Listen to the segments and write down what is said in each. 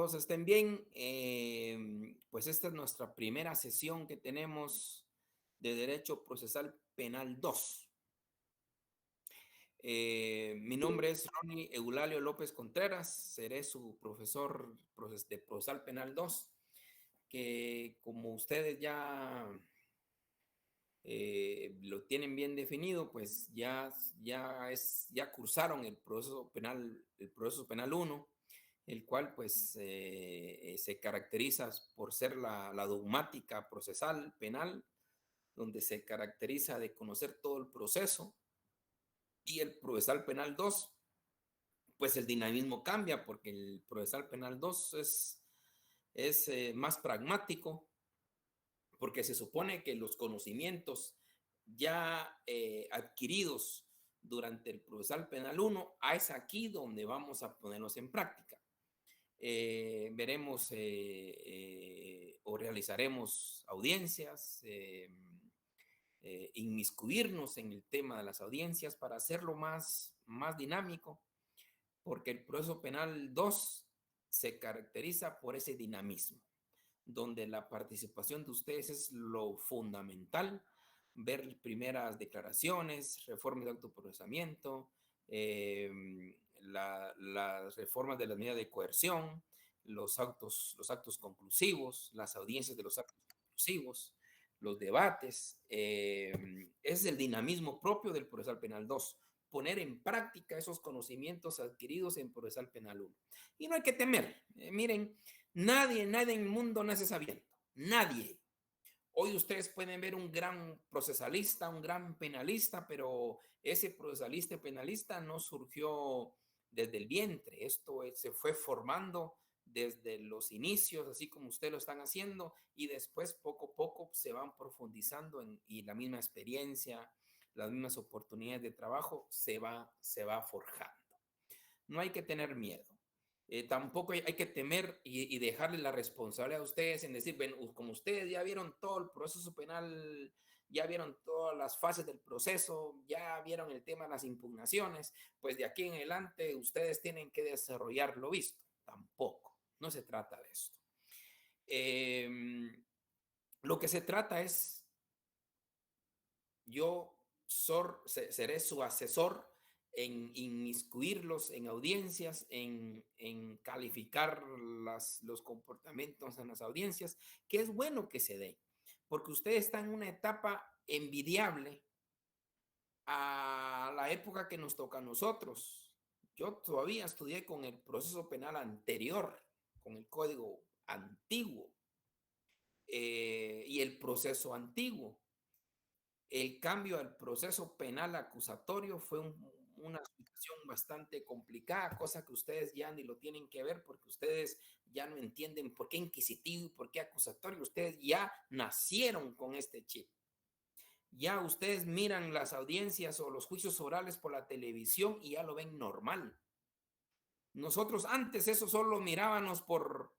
Todos estén bien. Pues esta es nuestra primera sesión que tenemos de Derecho Procesal Penal 2. Mi nombre es Ronnie Eulalio López Contreras, seré su profesor de Procesal Penal 2, que como ustedes ya lo tienen bien definido, pues ya cursaron el proceso penal 1, el cual pues se caracteriza por ser la dogmática procesal penal, donde se caracteriza de conocer todo el proceso, y el procesal penal 2, pues el dinamismo cambia, porque el procesal penal 2 es más pragmático, porque se supone que los conocimientos ya adquiridos durante el procesal penal 1, es aquí donde vamos a ponerlos en práctica. Veremos o realizaremos audiencias, inmiscuirnos en el tema de las audiencias para hacerlo más dinámico, porque el proceso penal 2 se caracteriza por ese dinamismo, donde la participación de ustedes es lo fundamental, ver primeras declaraciones, reformas de autoprocesamiento, las reformas de las medidas de coerción, los actos conclusivos, las audiencias de los actos conclusivos, los debates. Es el dinamismo propio del procesal penal 2, poner en práctica esos conocimientos adquiridos en procesal penal 1. Y no hay que temer. Miren, nadie en el mundo nace sabiendo. Nadie. Hoy ustedes pueden ver un gran procesalista, un gran penalista, pero ese procesalista y penalista no surgió desde el vientre. Esto se fue formando desde los inicios, así como ustedes lo están haciendo, y después poco a poco se van profundizando y la misma experiencia, las mismas oportunidades de trabajo se va forjando. No hay que tener miedo. Tampoco hay que temer y dejarle la responsabilidad a ustedes en decir, bueno, como ustedes ya vieron todo el proceso penal, ya vieron todas las fases del proceso, ya vieron el tema de las impugnaciones, pues de aquí en adelante ustedes tienen que desarrollar lo visto. Tampoco, no se trata de esto. Lo que se trata es, yo seré su asesor en inmiscuirlos en audiencias, en calificar los comportamientos en las audiencias, que es bueno que se dé, porque usted está en una etapa envidiable a la época que nos toca a nosotros. Yo todavía estudié con el proceso penal anterior, con el código antiguo y el proceso antiguo. El cambio al proceso penal acusatorio fue una situación bastante complicada, cosa que ustedes ya ni lo tienen que ver porque ustedes ya no entienden por qué inquisitivo y por qué acusatorio. Ustedes ya nacieron con este chip. Ya ustedes miran las audiencias o los juicios orales por la televisión y ya lo ven normal. Nosotros antes eso solo mirábamos por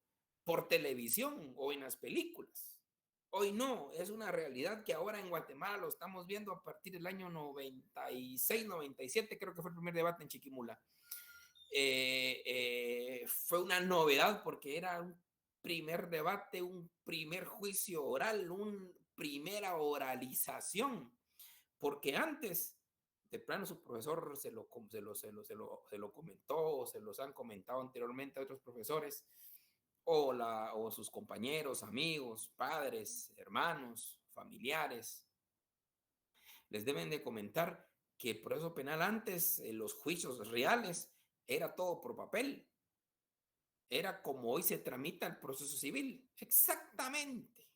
televisión o en las películas. Hoy no, es una realidad que ahora en Guatemala lo estamos viendo a partir del año 96, 97, creo que fue el primer debate en Chiquimula. Fue una novedad porque era un primer debate, un primer juicio oral, una primera oralización, porque antes, de plano, su profesor se lo comentó, se los han comentado anteriormente a otros profesores, o sus compañeros, amigos, padres, hermanos, familiares, les deben de comentar que el proceso penal antes, los juicios reales, era todo por papel. Era como hoy se tramita el proceso civil. Exactamente.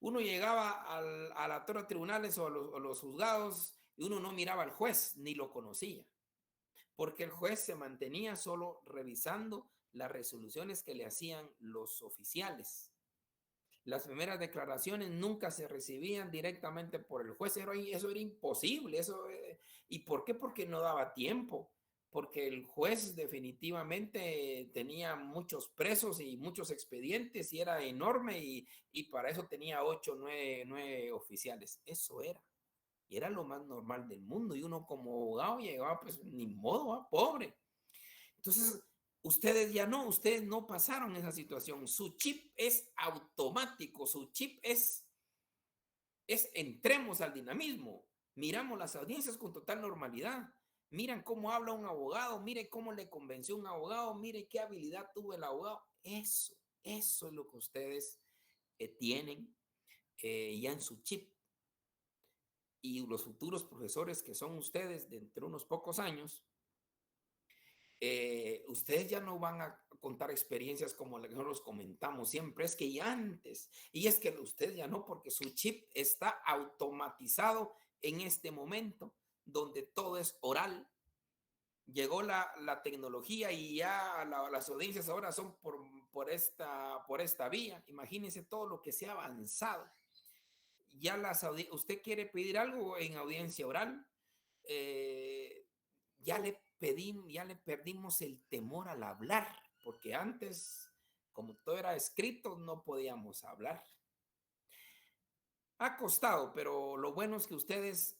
Uno llegaba a la torre de tribunales o a los juzgados y uno no miraba al juez, ni lo conocía, porque el juez se mantenía solo revisando las resoluciones que le hacían los oficiales. Las primeras declaraciones nunca se recibían directamente por el juez, eso era imposible. ¿Y por qué? Porque no daba tiempo, porque el juez definitivamente tenía muchos presos y muchos expedientes y era enorme y para eso tenía 8, 9 oficiales. Eso era. Y era lo más normal del mundo y uno como abogado llegaba pues ni modo, pobre. Entonces, Ustedes ya no, ustedes no pasaron esa situación. Su chip es automático, su chip es entremos al dinamismo. Miramos las audiencias con total normalidad. Miran cómo habla un abogado, mire cómo le convenció un abogado, mire qué habilidad tuvo el abogado. Eso es lo que ustedes tienen ya en su chip. Y los futuros profesores que son ustedes dentro de unos pocos años, ustedes ya no van a contar experiencias como las que nosotros comentamos siempre, es que ya antes, y es que ustedes ya no, porque su chip está automatizado en este momento, donde todo es oral. Llegó la tecnología y ya las audiencias ahora son por esta vía. Imagínense todo lo que se ha avanzado. Ya usted quiere pedir algo en audiencia oral, eh, ya le perdimos el temor al hablar, porque antes, como todo era escrito, no podíamos hablar. Ha costado, pero lo bueno es que ustedes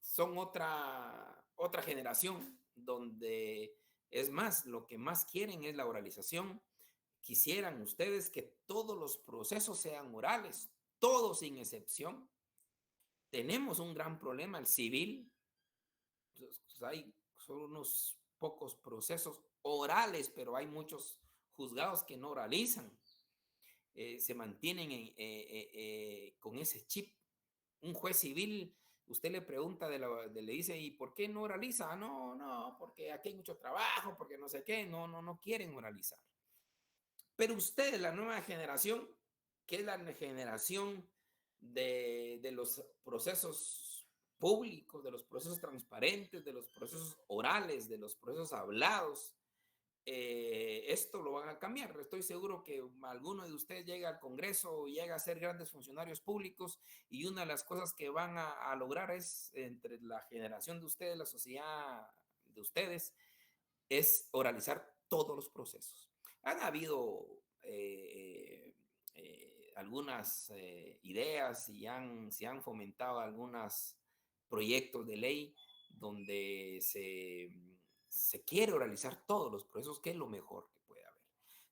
son otra generación donde es más, lo que más quieren es la oralización. Quisieran ustedes que todos los procesos sean orales, todos sin excepción. Tenemos un gran problema, el civil. Pues hay solo unos pocos procesos orales, pero hay muchos juzgados que no oralizan. Se mantienen con ese chip. Un juez civil, usted le pregunta, le dice, ¿y por qué no oraliza? No, no, porque aquí hay mucho trabajo, porque no sé qué, no quieren oralizar. Pero ustedes, la nueva generación, que es la generación de los procesos públicos, de los procesos transparentes, de los procesos orales, de los procesos hablados, esto lo van a cambiar. Estoy seguro que alguno de ustedes llega al Congreso, llega a ser grandes funcionarios públicos y una de las cosas que van a lograr es, entre la generación de ustedes, la sociedad de ustedes, es oralizar todos los procesos. Han habido algunas ideas y se han fomentado algunos proyectos de ley donde se quiere oralizar todos los procesos, que es lo mejor que puede haber.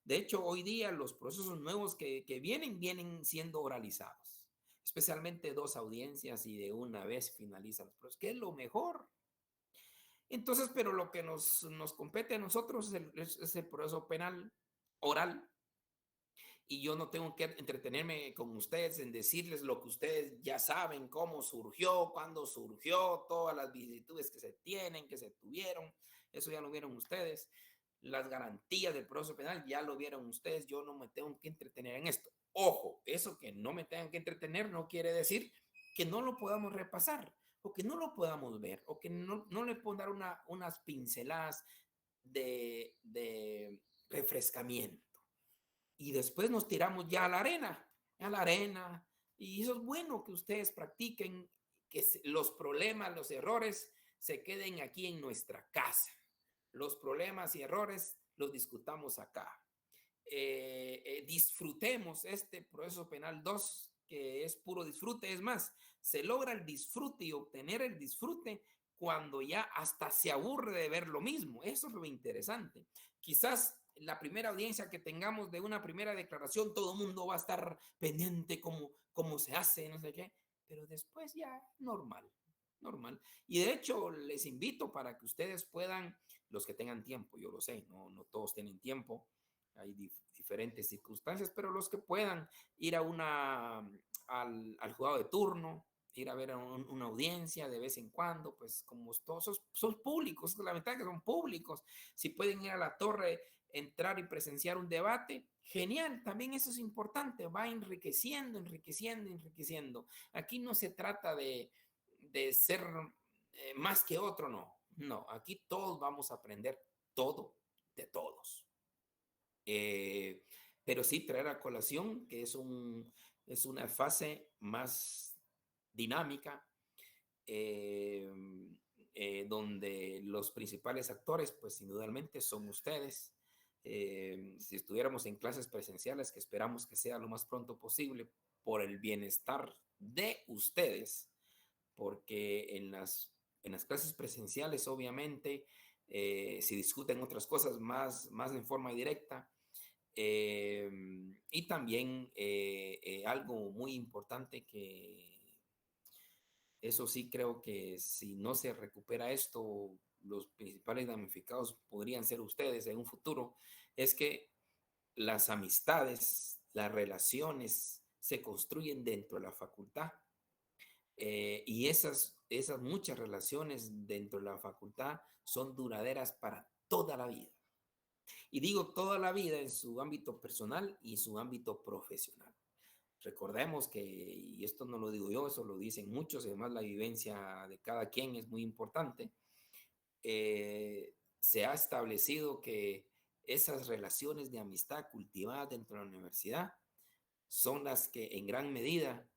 De hecho, hoy día los procesos nuevos que vienen siendo oralizados, especialmente 2 audiencias y de una vez finalizan los procesos, que es lo mejor. Entonces, pero lo que nos compete a nosotros es el proceso penal oral, y yo no tengo que entretenerme con ustedes en decirles lo que ustedes ya saben, cómo surgió, cuándo surgió, todas las vicisitudes que se tienen, que se tuvieron, eso ya lo vieron ustedes. Las garantías del proceso penal ya lo vieron ustedes, yo no me tengo que entretener en esto. Ojo, eso que no me tengan que entretener no quiere decir que no lo podamos repasar, o que no lo podamos ver, o que no le puedo dar unas pinceladas de refrescamiento. Y después nos tiramos ya a la arena. Y eso es bueno que ustedes practiquen, que los problemas, los errores se queden aquí en nuestra casa. Los problemas y errores los discutamos acá. Disfrutemos este proceso penal 2, que es puro disfrute. Es más, se logra el disfrute y obtener el disfrute cuando ya hasta se aburre de ver lo mismo. Eso es lo interesante. Quizás la primera audiencia que tengamos de una primera declaración, todo el mundo va a estar pendiente cómo se hace, no sé qué, pero después ya normal, normal. Y de hecho les invito para que ustedes puedan, los que tengan tiempo, yo lo sé, no todos tienen tiempo, hay diferentes circunstancias, pero los que puedan ir al juzgado de turno, ir a ver a una audiencia de vez en cuando, pues como todos son públicos, la ventaja es que son públicos, si pueden ir a la torre, entrar y presenciar un debate, genial, también eso es importante, va enriqueciendo, enriqueciendo, enriqueciendo. Aquí no se trata de ser más que otro, no, aquí todos vamos a aprender todo de todos. Pero sí traer a colación que es una fase más dinámica, eh, donde los principales actores, pues indudablemente son ustedes. Si estuviéramos en clases presenciales, que esperamos que sea lo más pronto posible, por el bienestar de ustedes, porque en las clases presenciales, obviamente, se discuten otras cosas más en forma directa. Eh, y también algo muy importante que eso sí creo que si no se recupera esto, los principales damnificados podrían ser ustedes en un futuro, es que las amistades, las relaciones se construyen dentro de la facultad. Y esas muchas relaciones dentro de la facultad son duraderas para toda la vida. Y digo toda la vida en su ámbito personal y su ámbito profesional. Recordemos que, y esto no lo digo yo, eso lo dicen muchos, además la vivencia de cada quien es muy importante, se ha establecido que esas relaciones de amistad cultivadas dentro de la universidad son las que en gran medida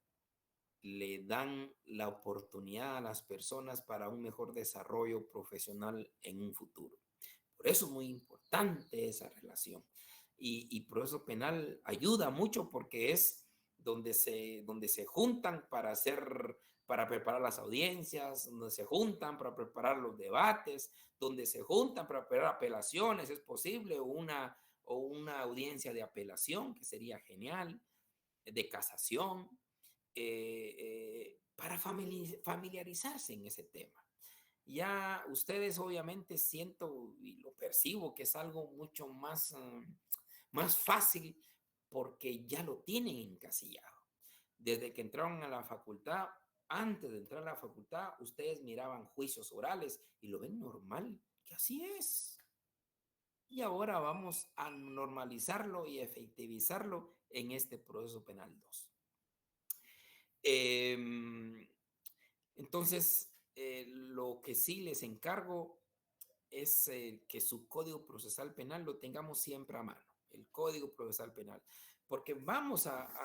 le dan la oportunidad a las personas para un mejor desarrollo profesional en un futuro. Por eso es muy importante esa relación. Y proceso penal ayuda mucho porque es donde se juntan para preparar las audiencias, donde se juntan para preparar los debates, donde se juntan para preparar apelaciones, es posible, o una audiencia de apelación, que sería genial, de casación, para familiarizarse en ese tema. Ya ustedes obviamente siento y lo percibo que es algo mucho más fácil porque ya lo tienen encasillado. Desde que entraron a la facultad, antes de entrar a la facultad, ustedes miraban juicios orales y lo ven normal, que así es. Y ahora vamos a normalizarlo y efectivizarlo en este proceso penal 2. Entonces, lo que sí les encargo es que su código procesal penal lo tengamos siempre a mano, el código procesal penal, porque vamos a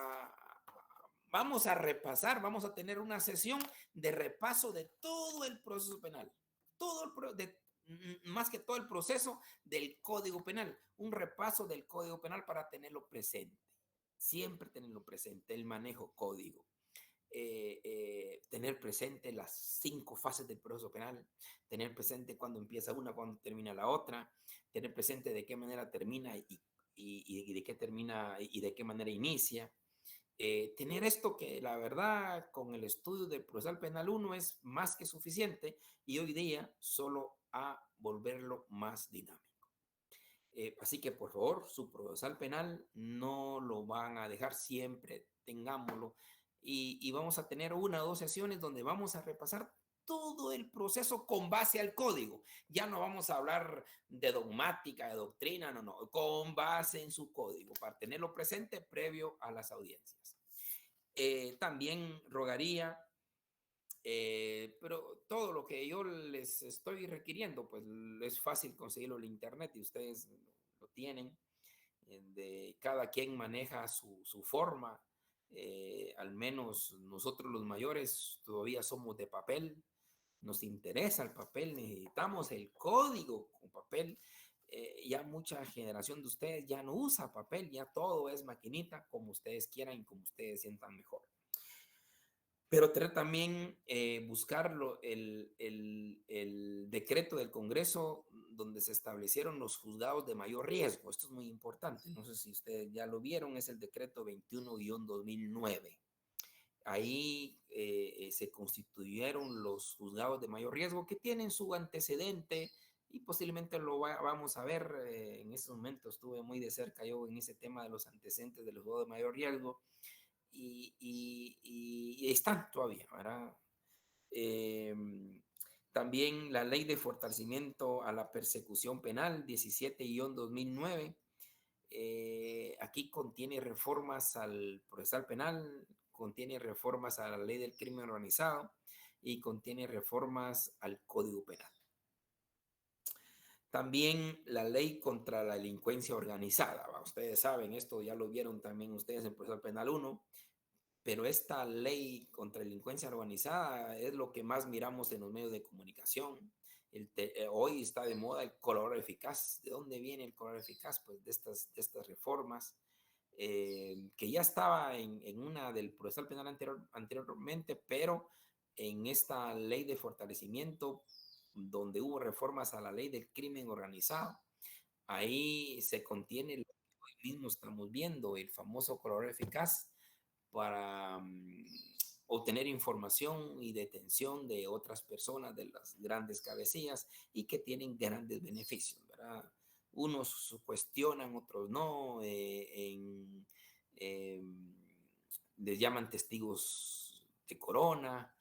repasar, vamos a tener una sesión de repaso de todo el proceso penal, más que todo el proceso del código penal, un repaso del código penal para tenerlo presente, siempre tenerlo presente, el manejo código. Tener presente las 5 fases del proceso penal, tener presente cuándo empieza una, cuándo termina la otra, tener presente de qué manera termina y de qué termina y de qué manera inicia. Tener esto que la verdad con el estudio del procesal penal 1 es más que suficiente y hoy día solo a volverlo más dinámico. Así que por favor, su procesal penal no lo van a dejar, siempre tengámoslo y vamos a tener 1 o 2 sesiones donde vamos a repasar todo el proceso con base al código. Ya no vamos a hablar de dogmática, de doctrina, no, con base en su código para tenerlo presente previo a las audiencias. También rogaría, pero todo lo que yo les estoy requiriendo, pues es fácil conseguirlo en internet y ustedes lo tienen. De cada quien maneja su forma. Al menos nosotros los mayores todavía somos de papel, nos interesa el papel, necesitamos el código con papel. Ya mucha generación de ustedes ya no usa papel, ya todo es maquinita, como ustedes quieran y como ustedes sientan mejor. Pero también buscar el decreto del Congreso donde se establecieron los juzgados de mayor riesgo. Esto es muy importante. No sé si ustedes ya lo vieron, es el decreto 21-2009. Ahí se constituyeron los juzgados de mayor riesgo que tienen su antecedente y posiblemente vamos a ver. En ese momento estuve muy de cerca yo en ese tema de los antecedentes de los juzgados de mayor riesgo y están todavía, ¿verdad? También la ley de fortalecimiento a la persecución penal 17-2009. Aquí contiene reformas al procesal penal, contiene reformas a la ley del crimen organizado y contiene reformas al código penal. También la ley contra la delincuencia organizada. Ustedes saben, esto ya lo vieron también ustedes en procesal penal 1, pero esta ley contra la delincuencia organizada es lo que más miramos en los medios de comunicación. Hoy está de moda el corredor eficaz. ¿De dónde viene el corredor eficaz? Pues de estas reformas que ya estaba en una del procesal penal anteriormente, pero en esta ley de fortalecimiento donde hubo reformas a la ley del crimen organizado, ahí se contiene lo que hoy mismo estamos viendo, el famoso corredor eficaz para obtener información y detención de otras personas, de las grandes cabecillas, y que tienen grandes beneficios, ¿verdad? Unos cuestionan, otros no, eh, les llaman testigos de corona,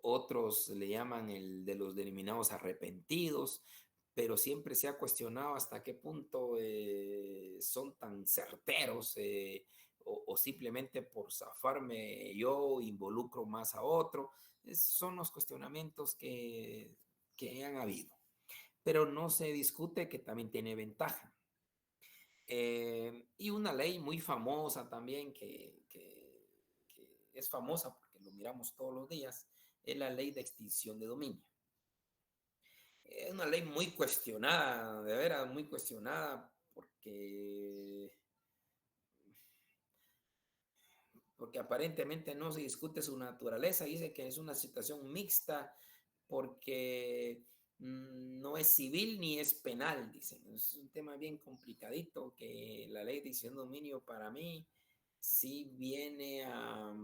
otros le llaman el de los denominados arrepentidos, pero siempre se ha cuestionado hasta qué punto son tan certeros, o simplemente por zafarme yo involucro más a otro. Son los cuestionamientos que han habido, pero no se discute que también tiene ventaja. Y una ley muy famosa también, que es famosa porque lo miramos todos los días, es la ley de extinción de dominio. Es una ley muy cuestionada, de veras, muy cuestionada, porque aparentemente no se discute su naturaleza. Dice que es una situación mixta porque no es civil ni es penal, dicen. Es un tema bien complicadito que la ley de extinción de dominio para mí sí viene a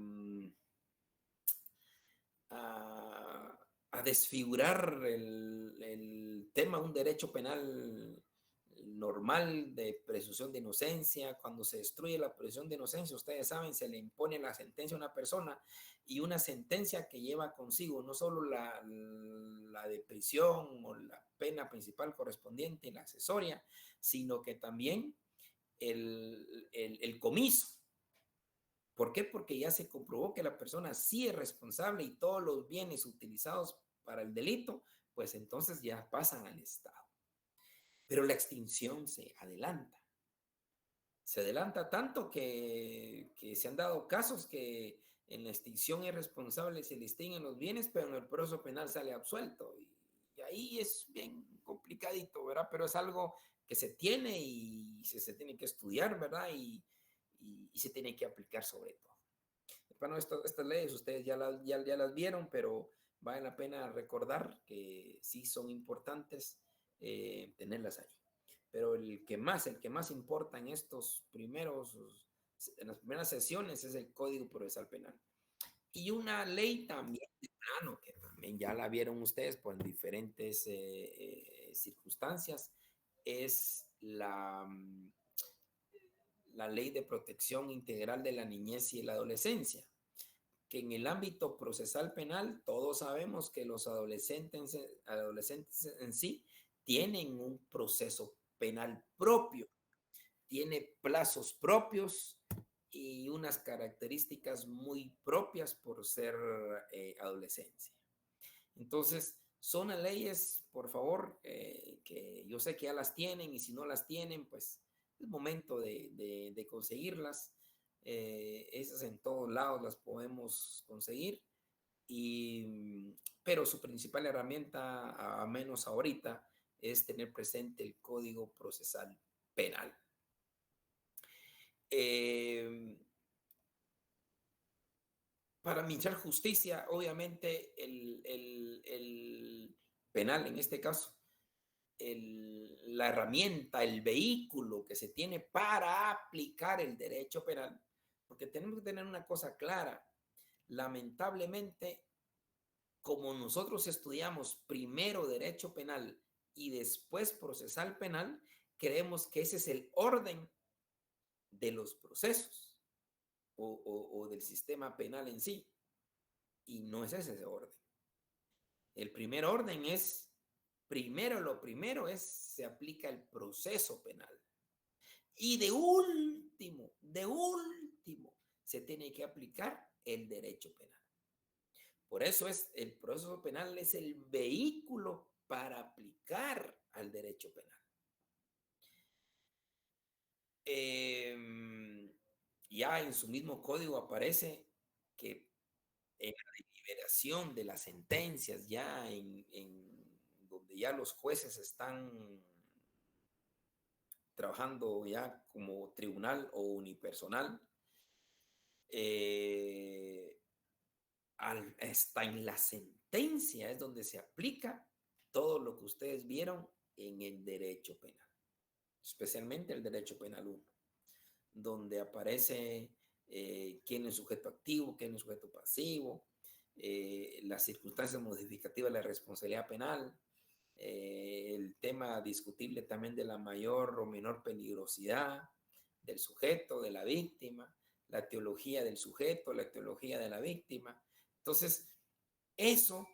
desfigurar el tema, un derecho penal normal de presunción de inocencia. Cuando se destruye la presunción de inocencia, ustedes saben, se le impone la sentencia a una persona, y una sentencia que lleva consigo no solo la de prisión o la pena principal correspondiente y la accesoria, sino que también el comiso. ¿Por qué? Porque ya se comprobó que la persona sí es responsable y todos los bienes utilizados para el delito, pues entonces ya pasan al Estado. Pero la extinción se adelanta. Se adelanta tanto que se han dado casos que en la extinción irresponsable se le extinguen los bienes, pero en el proceso penal sale absuelto. Y ahí es bien complicadito, ¿verdad? Pero es algo que se tiene y se tiene que estudiar, ¿verdad? Y se tiene que aplicar sobre todo. Bueno, estas leyes ustedes ya las vieron, pero vale la pena recordar que sí son importantes tenerlas ahí. Pero el que más importa en en las primeras sesiones es el Código Procesal Penal. Y una ley también de plano, que también ya la vieron ustedes por diferentes circunstancias, es la Ley de Protección Integral de la Niñez y la Adolescencia, que en el ámbito procesal penal todos sabemos que los adolescentes en sí tienen un proceso penal propio, tiene plazos propios y unas características muy propias por ser adolescencia. Entonces, son las leyes, por favor, que yo sé que ya las tienen, y si no las tienen, pues es momento de conseguirlas. Esas en todos lados las podemos conseguir, pero su principal herramienta, a menos ahorita, es tener presente el Código Procesal Penal. Para minchar justicia, obviamente el penal, en este caso, la herramienta, el vehículo que se tiene para aplicar el derecho penal, porque tenemos que tener una cosa clara. Lamentablemente, como nosotros estudiamos primero derecho penal y después procesal penal, creemos que ese es el orden de los procesos o del sistema penal en sí, y no es ese orden. El primer orden es, lo primero es, se aplica el proceso penal. Y de último, se tiene que aplicar el derecho penal. Por eso el proceso penal es el vehículo para aplicar al derecho penal. Ya en su mismo código aparece que en la deliberación de las sentencias, ya en donde ya los jueces están trabajando ya como tribunal o unipersonal, está en la sentencia es donde se aplica todo lo que ustedes vieron en el derecho penal, especialmente el derecho penal 1, donde aparece quién es sujeto activo, quién es sujeto pasivo, las circunstancias modificativas de la responsabilidad penal, el tema discutible también de la mayor o menor peligrosidad del sujeto, de la víctima, la teología del sujeto, la teología de la víctima. Entonces, eso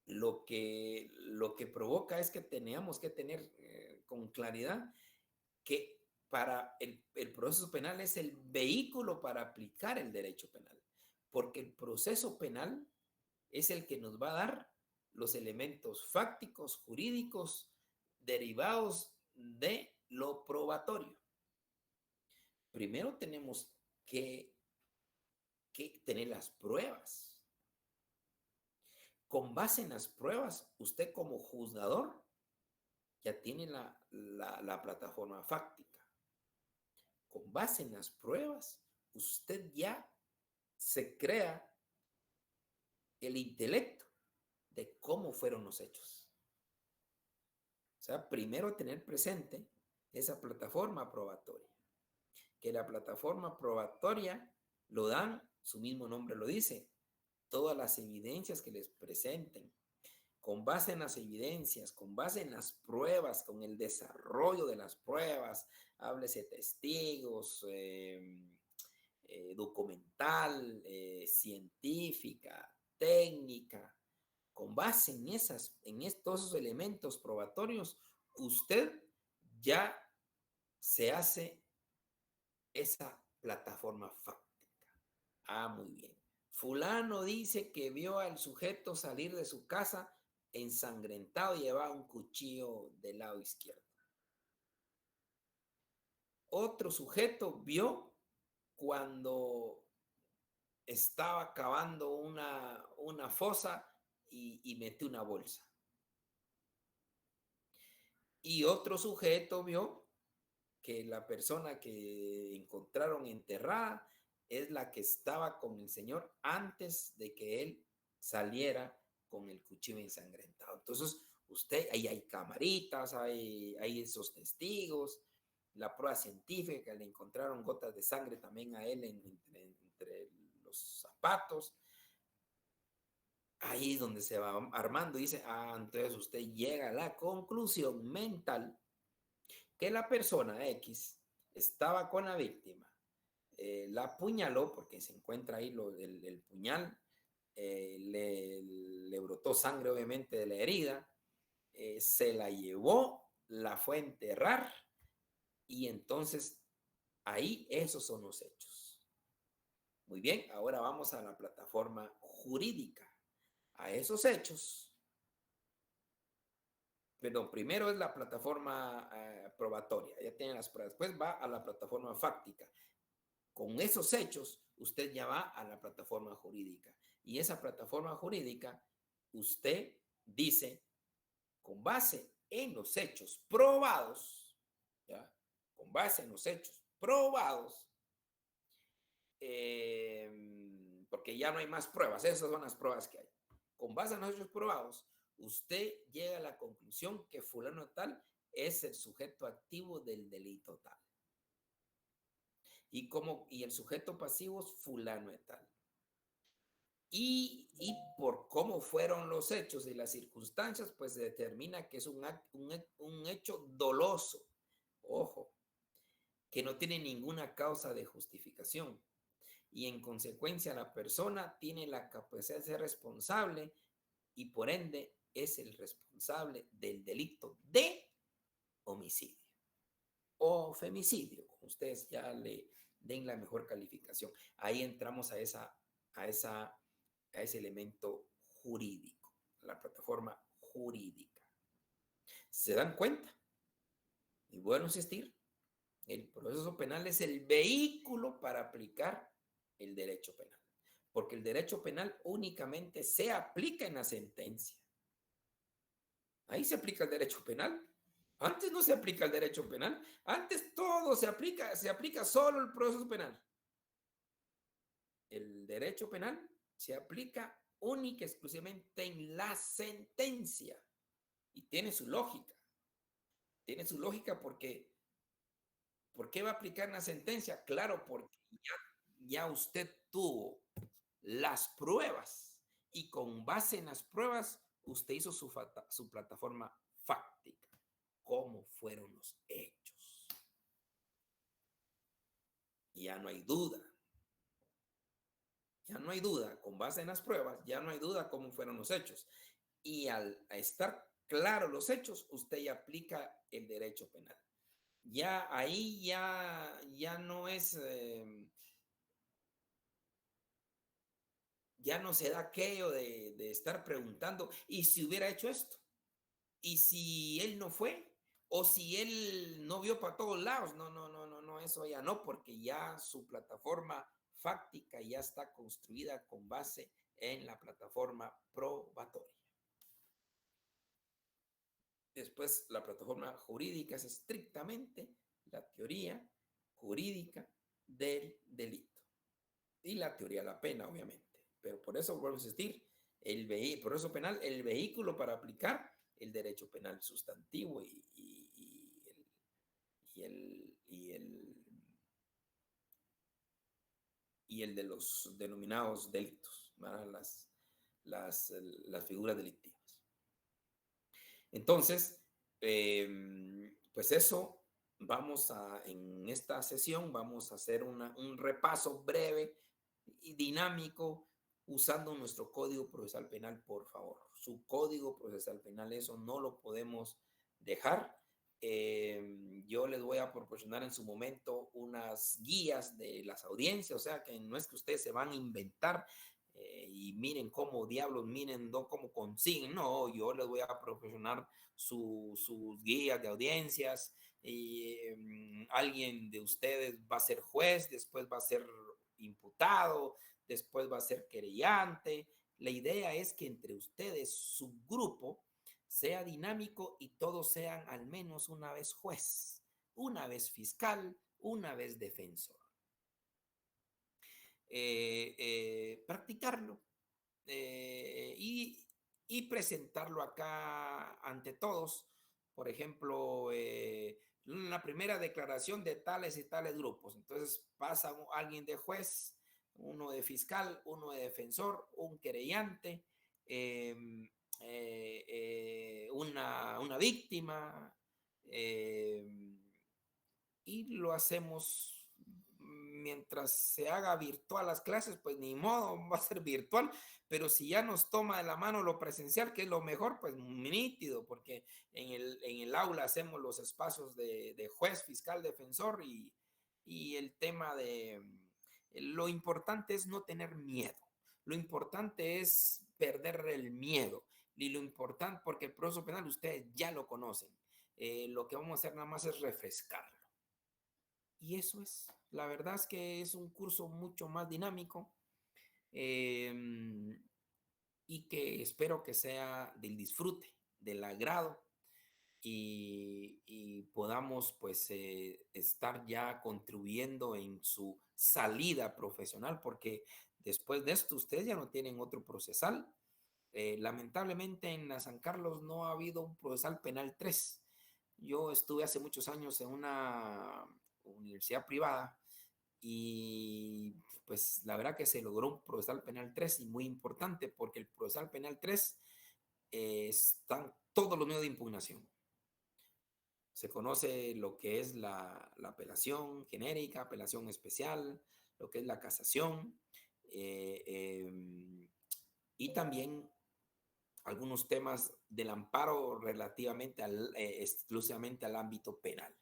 lo que provoca es que teníamos que tener con claridad que para el proceso penal es el vehículo para aplicar el derecho penal, porque el proceso penal es el que nos va a dar los elementos fácticos, jurídicos, derivados de lo probatorio. Primero tenemos que tener las pruebas. Con base en las pruebas, usted como juzgador ya tiene la plataforma fáctica. Con base en las pruebas, usted ya se crea el intelecto de cómo fueron los hechos. O sea, primero tener presente esa plataforma probatoria. Que la plataforma probatoria lo dan, su mismo nombre lo dice, todas las evidencias que les presenten. Con base en las evidencias, con base en las pruebas, con el desarrollo de las pruebas, háblese testigos, documental, científica, técnica, con base en todos esos elementos probatorios, usted ya se hace esa plataforma fáctica. Ah, muy bien. Fulano dice que vio al sujeto salir de su casa ensangrentado y llevaba un cuchillo del lado izquierdo. Otro sujeto vio cuando estaba cavando una fosa y metió una bolsa. Y otro sujeto vio que la persona que encontraron enterrada es la que estaba con el señor antes de que él saliera con el cuchillo ensangrentado. Entonces, usted, ahí hay camaritas, hay esos testigos, la prueba científica, le encontraron gotas de sangre también a él entre los zapatos. Ahí es donde se va armando y dice, entonces usted llega a la conclusión mental que la persona X estaba con la víctima, la apuñaló porque se encuentra ahí el puñal, le brotó sangre obviamente de la herida, se la llevó, la fue a enterrar y entonces ahí esos son los hechos. Muy bien, ahora vamos a la plataforma jurídica. A esos hechos, perdón, primero es la plataforma probatoria, ya tienen las pruebas, después va a la plataforma fáctica. Con esos hechos, usted ya va a la plataforma jurídica. Y esa plataforma jurídica, usted dice, con base en los hechos probados, ¿ya? Con base en los hechos probados, porque ya no hay más pruebas, esas son las pruebas que hay. Con base en los hechos probados, usted llega a la conclusión que fulano tal es el sujeto activo del delito tal. Y el sujeto pasivo es fulano de tal. Y por cómo fueron los hechos y las circunstancias, pues se determina que es un hecho doloso. Ojo, que no tiene ninguna causa de justificación. Y en consecuencia la persona tiene la capacidad de ser responsable y por ende es el responsable del delito de homicidio o femicidio, como ustedes ya le den la mejor calificación. Ahí entramos a ese elemento jurídico, la plataforma jurídica. ¿Se dan cuenta? Y bueno, insistir, el proceso penal es el vehículo para aplicar el derecho penal, porque el derecho penal únicamente se aplica en la sentencia. Ahí se aplica el derecho penal. Antes no se aplica el derecho penal. Antes todo se aplica solo el proceso penal. El derecho penal se aplica única y exclusivamente en la sentencia. Y tiene su lógica. Tiene su lógica porque, ¿por qué va a aplicar una sentencia? Claro, porque ya usted tuvo las pruebas y con base en las pruebas usted hizo su plataforma fáctica. ¿Cómo fueron los hechos? Ya no hay duda. Ya no hay duda, con base en las pruebas, ya no hay duda cómo fueron los hechos. Y al estar claros los hechos, usted ya aplica el derecho penal. Ya ahí ya no es, ya no se da aquello de estar preguntando, ¿y si hubiera hecho esto? ¿Y si él no fue? ¿O si él no vio para todos lados? No, no, no, no, no, eso ya no, porque ya su plataforma fáctica ya está construida con base en la plataforma probatoria. Después, la plataforma jurídica es estrictamente la teoría jurídica del delito y la teoría de la pena, obviamente. Pero por eso vuelvo a insistir, el proceso penal, el vehículo para aplicar el derecho penal sustantivo y el, y el, y el de los denominados delitos, las figuras delictivas. Entonces, pues eso, en esta sesión vamos a hacer un repaso breve y dinámico usando nuestro Código Procesal Penal, por favor. Su Código Procesal Penal, eso no lo podemos dejar. Yo les voy a proporcionar en su momento unas guías de las audiencias, o sea que no es que ustedes se van a inventar y miren cómo diablos, miren cómo consiguen, no, yo les voy a proporcionar sus guías de audiencias y alguien de ustedes va a ser juez, después va a ser imputado, después va a ser querellante. La idea es que entre ustedes, su grupo, sea dinámico y todos sean al menos una vez juez, una vez fiscal, una vez defensor. Practicarlo y presentarlo acá ante todos. Por ejemplo, la primera declaración de tales y tales grupos. Entonces pasa alguien de juez, uno de fiscal, uno de defensor, un querellante, una víctima, y lo hacemos mientras se haga virtual las clases, pues ni modo, va a ser virtual, pero si ya nos toma de la mano lo presencial, que es lo mejor, pues nítido, porque en el aula hacemos los espacios de juez, fiscal, defensor y el tema lo importante es no tener miedo, lo importante es perder el miedo y lo importante, porque el proceso penal ustedes ya lo conocen, lo que vamos a hacer nada más es refrescarlo. Y eso es, la verdad es que es un curso mucho más dinámico eh, y que espero que sea del disfrute, del agrado y podamos pues estar ya contribuyendo en su salida profesional, porque después de esto ustedes ya no tienen otro procesal. Lamentablemente en la San Carlos no ha habido un procesal penal 3. Yo estuve hace muchos años en una universidad privada y pues la verdad que se logró un procesal penal 3 y muy importante porque el procesal penal 3 están todos los medios de impugnación. Se conoce lo que es la apelación genérica, apelación especial, lo que es la casación y también algunos temas del amparo relativamente exclusivamente al ámbito penal,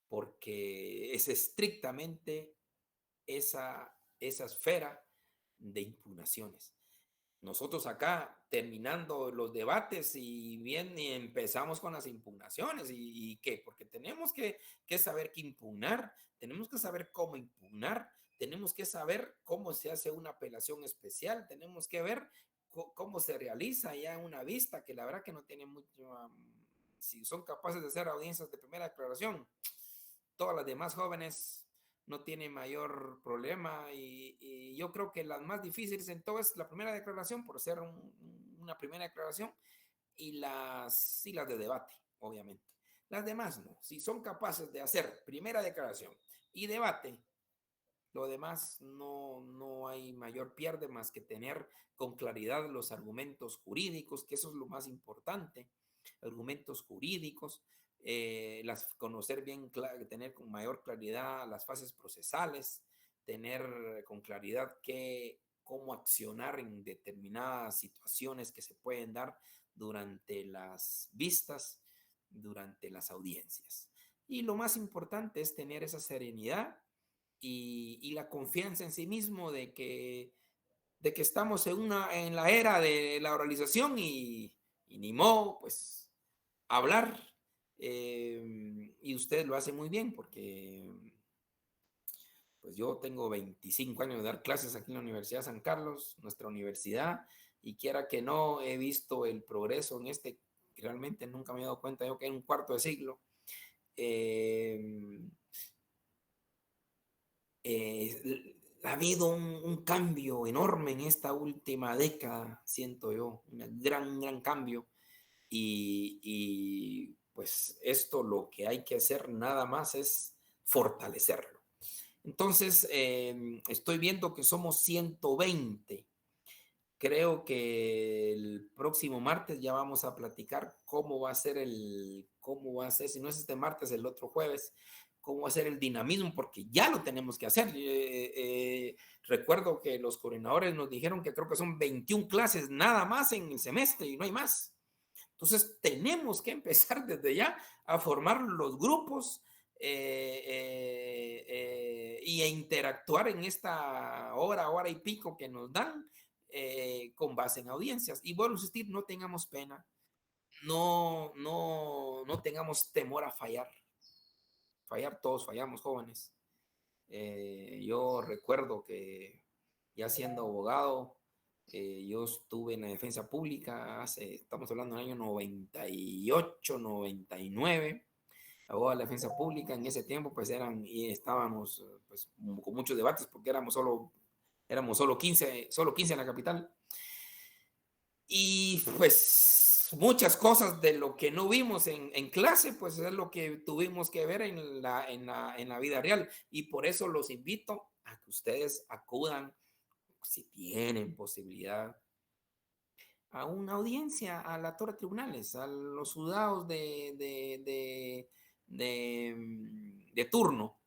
porque es estrictamente esa esfera de impugnaciones. Nosotros acá terminando los debates y bien y empezamos con las impugnaciones y qué, porque tenemos que saber qué impugnar, tenemos que saber cómo impugnar, tenemos que saber cómo se hace una apelación especial, tenemos que ver cómo se realiza ya una vista, que la verdad que no tiene mucho, si son capaces de hacer audiencias de primera declaración, todas las demás jóvenes no tienen mayor problema y yo creo que las más difíciles en todo es la primera declaración por ser una primera declaración y las de debate, obviamente. Las demás no. Si son capaces de hacer primera declaración y debate, lo demás no hay mayor pierde más que tener con claridad los argumentos jurídicos, que eso es lo más importante, argumentos jurídicos, conocer bien, tener con mayor claridad las fases procesales, tener con claridad cómo accionar en determinadas situaciones que se pueden dar durante las vistas, durante las audiencias. Y lo más importante es tener esa serenidad y la confianza en sí mismo de que estamos en la era de la oralización y ni modo, pues hablar. Y usted lo hace muy bien porque pues yo tengo 25 años de dar clases aquí en la Universidad de San Carlos, nuestra universidad, y quiera que no, he visto el progreso en realmente nunca me he dado cuenta yo que en un cuarto de siglo. Ha habido un cambio enorme en esta última década, siento yo, un gran cambio. Y pues esto lo que hay que hacer nada más es fortalecerlo. Entonces, estoy viendo que somos 120. Creo que el próximo martes ya vamos a platicar cómo va a ser, si no es este martes, el otro jueves, cómo va a ser el dinamismo, porque ya lo tenemos que hacer. Recuerdo que los coordinadores nos dijeron que creo que son 21 clases nada más en el semestre y no hay más. Entonces, tenemos que empezar desde ya a formar los grupos y a interactuar en esta hora y pico que nos dan con base en audiencias. Y vuelvo a insistir, no tengamos pena, no tengamos temor a fallar. Fallar todos fallamos, jóvenes. Yo recuerdo que ya siendo abogado, yo estuve en la defensa pública estamos hablando del año 98, 99, abogado de la defensa pública. En ese tiempo pues estábamos pues, con muchos debates porque éramos solo 15 en la capital. Y pues muchas cosas de lo que no vimos en clase, pues es lo que tuvimos que ver en la vida real. Y por eso los invito a que ustedes acudan, si tienen posibilidad, a una audiencia, a la Torre de Tribunales, a los juzgados de turno.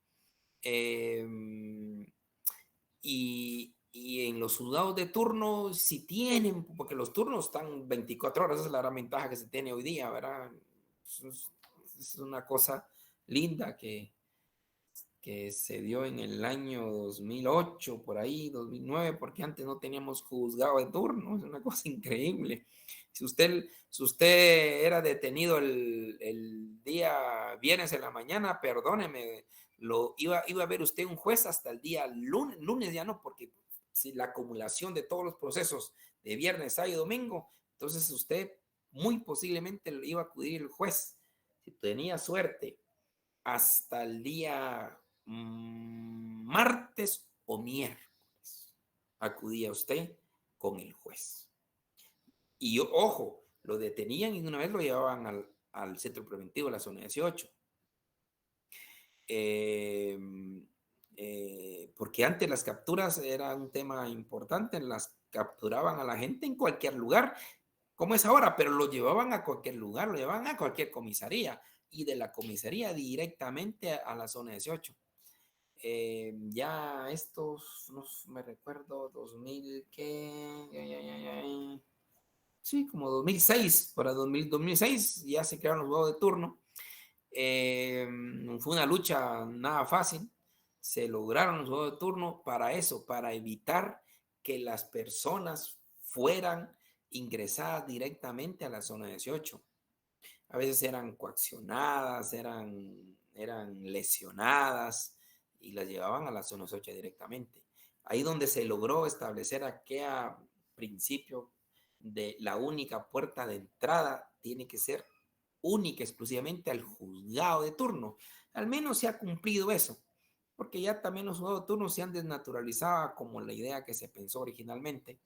Y en los juzgados de turno, si tienen, porque los turnos están 24 horas, esa es la gran ventaja que se tiene hoy día, ¿verdad? Es una cosa linda que se dio en el año 2008, por ahí, 2009, porque antes no teníamos juzgado de turno, es una cosa increíble. Si usted era detenido el día viernes en la mañana, perdóneme, iba a ver usted un juez hasta el día lunes ya no, porque si la acumulación de todos los procesos de viernes, sábado y domingo, entonces usted muy posiblemente iba a acudir el juez, si tenía suerte, hasta el día martes o miércoles acudía usted con el juez. Y ojo, lo detenían y una vez lo llevaban al centro preventivo de la zona 18. Porque antes las capturas era un tema importante, las capturaban a la gente en cualquier lugar, como es ahora, pero lo llevaban a cualquier lugar, lo llevaban a cualquier comisaría y de la comisaría directamente a la zona 18. Ya estos, no me recuerdo, 2000, ¿qué? Sí, como 2006, para 2006 ya se crearon los juegos de turno. Fue una lucha nada fácil. Se lograron los juegos de turno para eso, para evitar que las personas fueran ingresadas directamente a la zona 18. A veces eran coaccionadas, eran lesionadas y las llevaban a la zona 18 directamente. Ahí donde se logró establecer aquel principio de la única puerta de entrada tiene que ser única, exclusivamente al juzgado de turno. Al menos se ha cumplido eso, porque ya también los juzgados de turno se han desnaturalizado como la idea que se pensó originalmente.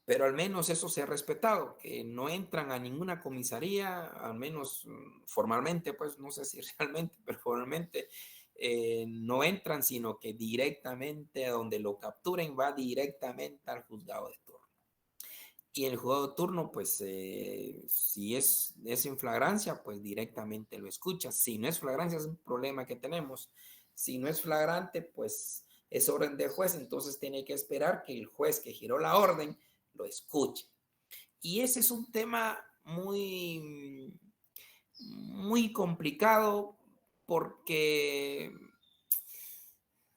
pero al menos eso se ha respetado, que no entran a ninguna comisaría, al menos formalmente, pues no sé si realmente, pero formalmente no entran, sino que directamente a donde lo capturen va directamente al juzgado de turno. Y el juzgado de turno, pues si es en flagrancia, pues directamente lo escucha. Si no es flagrancia, es un problema que tenemos. Si no es flagrante, pues es orden de juez, entonces tiene que esperar que el juez que giró la orden lo escuche. Y ese es un tema muy complicado porque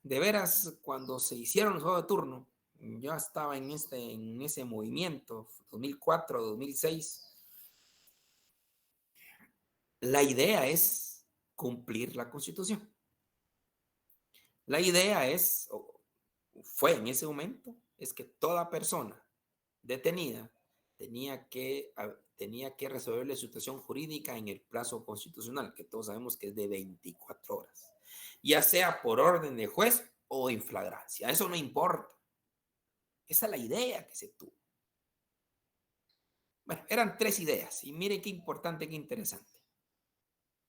de veras cuando se hicieron los juegos de turno, yo estaba en ese movimiento, 2004, 2006, la idea es cumplir la Constitución. La idea es, fue en ese momento, es que toda persona detenida tenía que resolver la situación jurídica en el plazo constitucional, que todos sabemos que es de 24 horas, ya sea por orden de juez o en flagrancia. Eso no importa. Esa es la idea que se tuvo. Bueno, eran 3 ideas y miren qué importante, qué interesante.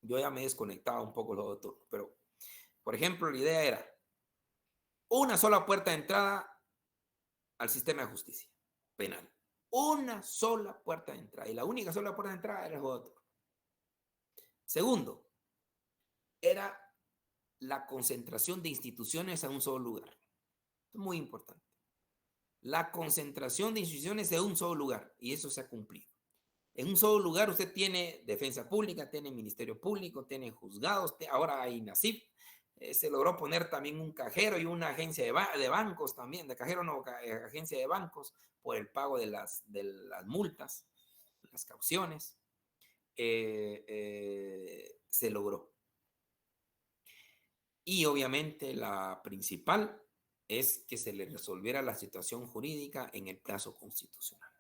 Yo ya me desconectaba un poco los otros, pero por ejemplo, la idea era una sola puerta de entrada al sistema de justicia penal. Una sola puerta de entrada. Y la única sola puerta de entrada era el juego de turno. Segundo, era la concentración de instituciones en un solo lugar. Esto es muy importante. La concentración de instituciones en un solo lugar. Y eso se ha cumplido. En un solo lugar usted tiene defensa pública, tiene ministerio público, tiene juzgados, ahora hay NACIP. Se logró poner también un cajero y una agencia de bancos también, de cajero no, agencia de bancos por el pago de las multas, las cauciones. Se logró. Y obviamente la principal es que se le resolviera la situación jurídica en el plazo constitucional.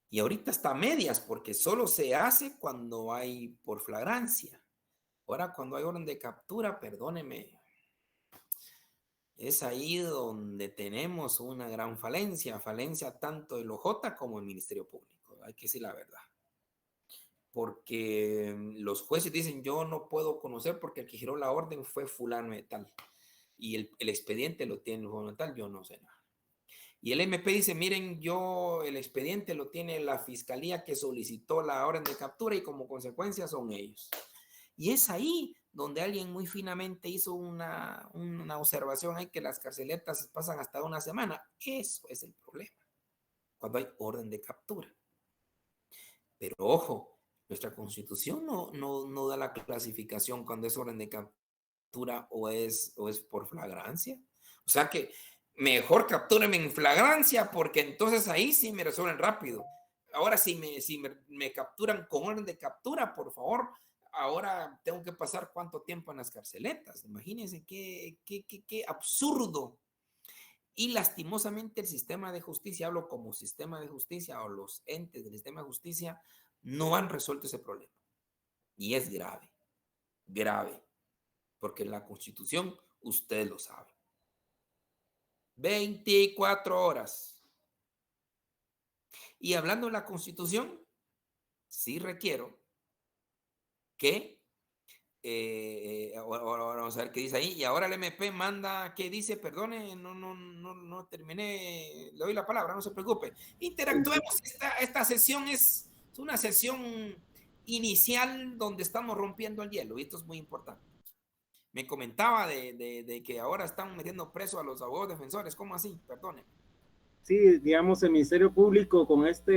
Y ahorita está a medias porque solo se hace cuando hay por flagrancia. Ahora cuando hay orden de captura, perdóneme, es ahí donde tenemos una gran falencia tanto del OJ como el Ministerio Público. Hay que decir la verdad. Porque los jueces dicen, yo no puedo conocer porque el que giró la orden fue fulano de tal. Y el expediente lo tiene el fulano de tal, yo no sé nada. Y el MP dice, miren, el expediente lo tiene la fiscalía que solicitó la orden de captura y como consecuencia son ellos. Y es ahí donde alguien muy finamente hizo una observación, hay que las carceletas pasan hasta una semana. Eso es el problema, cuando hay orden de captura. Pero ojo, nuestra constitución no da la clasificación cuando es orden de captura o es por flagrancia. O sea que mejor captúrenme en flagrancia porque entonces ahí sí me resuelven rápido. Ahora si me capturan con orden de captura, por favor, ahora tengo que pasar cuánto tiempo en las carceletas. Imagínense qué absurdo. Y lastimosamente el sistema de justicia, hablo como sistema de justicia o los entes del sistema de justicia, no han resuelto ese problema. Y es grave, grave, porque la Constitución, usted lo sabe. 24 horas. Y hablando de la Constitución, sí requiero que, ahora vamos a ver qué dice ahí, y ahora el MP manda, ¿qué dice? Perdone, no terminé, le doy la palabra, no se preocupe. Interactuemos, esta sesión es una sesión inicial donde estamos rompiendo el hielo, y esto es muy importante. Me comentaba de que ahora están metiendo preso a los abogados defensores, ¿cómo así? Perdone. Sí, digamos, el Ministerio Público con esta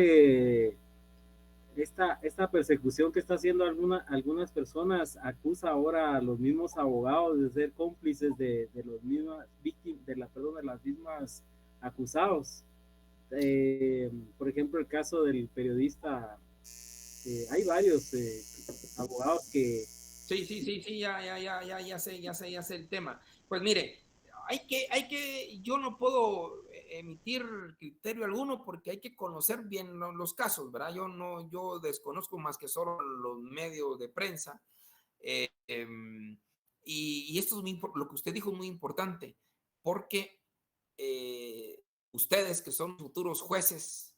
persecución que está haciendo algunas personas acusa ahora a los mismos abogados de ser cómplices de los mismas víctimas, de las mismas acusados. Por ejemplo, el caso del periodista, hay varios abogados que... Sí, ya sé el tema. Pues mire, yo no puedo emitir criterio alguno porque hay que conocer bien los casos, ¿verdad? Yo desconozco más que solo los medios de prensa. Y esto es lo que usted dijo es muy importante, porque ustedes que son futuros jueces,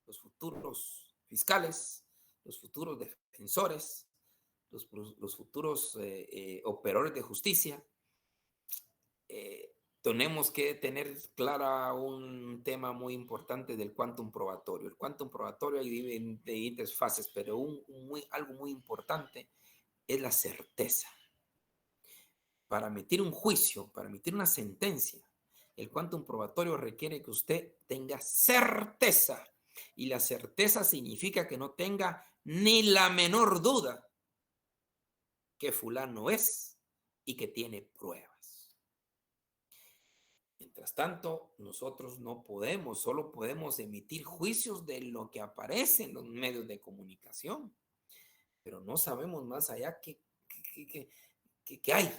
los futuros fiscales, los futuros defensores, los futuros operadores de justicia, tenemos que tener clara un tema muy importante del quantum probatorio. El quantum probatorio hay diferentes fases, pero algo muy importante es la certeza. Para emitir un juicio, para emitir una sentencia, el quantum probatorio requiere que usted tenga certeza. Y la certeza significa que no tenga ni la menor duda que fulano es y que tiene pruebas. Mientras tanto, nosotros no podemos, solo podemos emitir juicios de lo que aparece en los medios de comunicación, pero no sabemos más allá qué hay.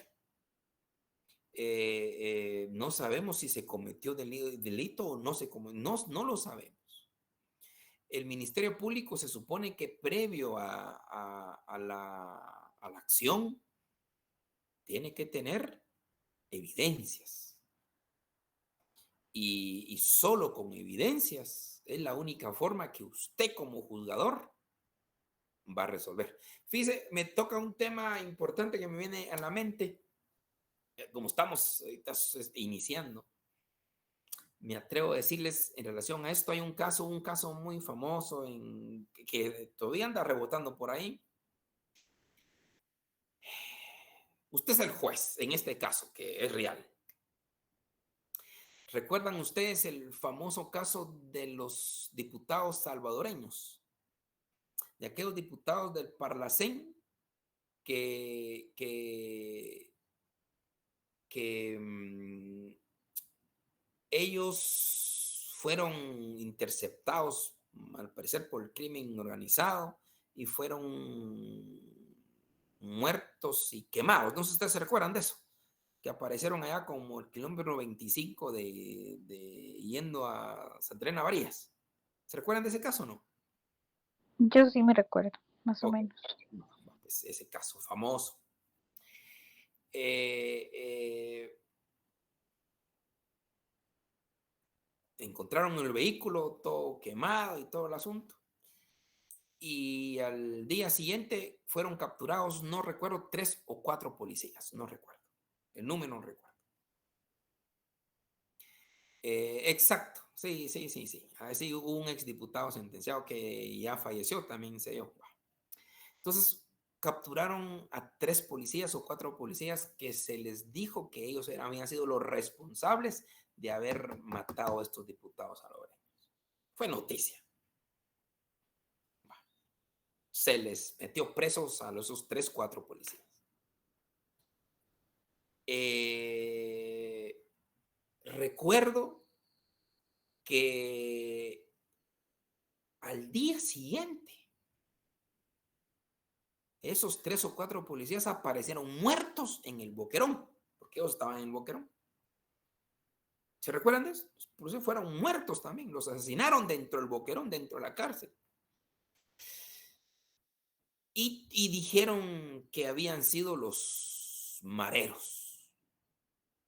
No sabemos si se cometió delito o no se cometió, no lo sabemos. El Ministerio Público se supone que previo a la acción tiene que tener evidencias. Y solo con evidencias es la única forma que usted como juzgador va a resolver. Fíjese, me toca un tema importante que me viene a la mente. Como estamos iniciando, me atrevo a decirles en relación a esto, hay un caso muy famoso que todavía anda rebotando por ahí. Usted es el juez en este caso, que es real. ¿Recuerdan ustedes el famoso caso de los diputados salvadoreños? De aquellos diputados del Parlacén que ellos fueron interceptados, al parecer, por el crimen organizado y fueron muertos y quemados. No sé si ustedes se recuerdan de eso, que aparecieron allá como el kilómetro 25 de yendo a Santa Elena Varías. ¿Se recuerdan de ese caso o no? Yo sí me recuerdo, más o menos. Pues ese caso famoso. Encontraron el vehículo todo quemado y todo el asunto. Y al día siguiente fueron capturados, no recuerdo, 3 o 4 policías, no recuerdo. El número no recuerdo. Exacto, sí. Así hubo un exdiputado sentenciado que ya falleció, también se dio. Entonces, capturaron a 3 policías o 4 policías que se les dijo que ellos habían sido los responsables de haber matado a estos diputados salvadoreños. Fue noticia. Se les metió presos a esos 3, 4 policías. Recuerdo que al día siguiente esos 3 o 4 policías aparecieron muertos en el Boquerón, porque ellos estaban en el Boquerón. ¿Se recuerdan de eso? Los policías fueron muertos también, los asesinaron dentro del Boquerón, dentro de la cárcel. Y dijeron que habían sido los mareros